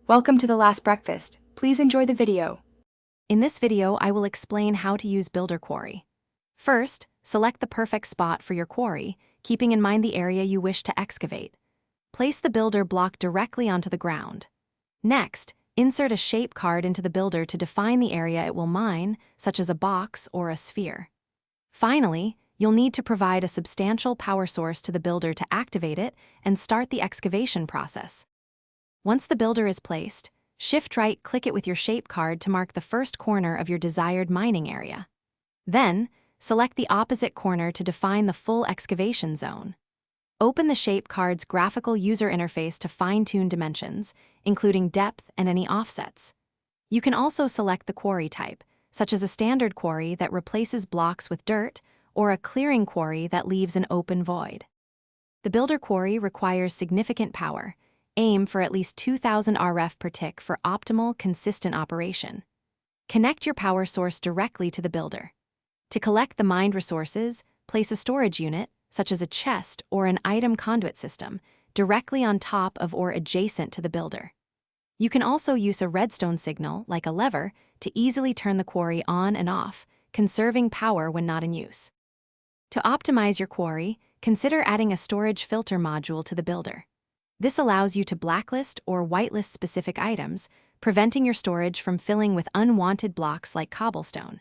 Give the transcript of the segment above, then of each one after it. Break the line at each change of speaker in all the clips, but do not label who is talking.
Welcome to The Last Breakfast. Please enjoy the video.
In this video, I will explain how to use Builder Quarry. First, select the perfect spot for your quarry, keeping in mind the area you wish to excavate. Place the builder block directly onto the ground. Next, insert a shape card into the builder to define the area it will mine, such as a box or a sphere. Finally, you'll need to provide a substantial power source to the builder to activate it and start the excavation process. Once the builder is placed, shift-right click it with your shape card to mark the first corner of your desired mining area. Then, select the opposite corner to define the full excavation zone. Open the shape card's graphical user interface to fine-tune dimensions, including depth and any offsets. You can also select the quarry type, such as a standard quarry that replaces blocks with dirt or a clearing quarry that leaves an open void. The builder quarry requires significant power. Aim for at least 2000 RF per tick for optimal, consistent operation. Connect your power source directly to the builder. To collect the mined resources, place a storage unit, such as a chest or an item conduit system, directly on top of or adjacent to the builder. You can also use a redstone signal, like a lever, to easily turn the quarry on and off, conserving power when not in use. To optimize your quarry, consider adding a storage filter module to the builder. This allows you to blacklist or whitelist specific items, preventing your storage from filling with unwanted blocks like cobblestone.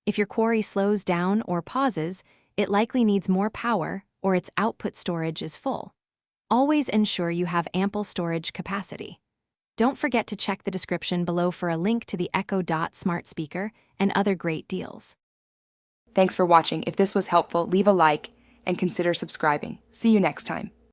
If your quarry slows down or pauses, it likely needs more power or its output storage is full. Always ensure you have ample storage capacity. Don't forget to check the description below for a link to the Echo Dot smart speaker and other great deals.
Thanks for watching. If this was helpful, leave a like and consider subscribing. See you next time.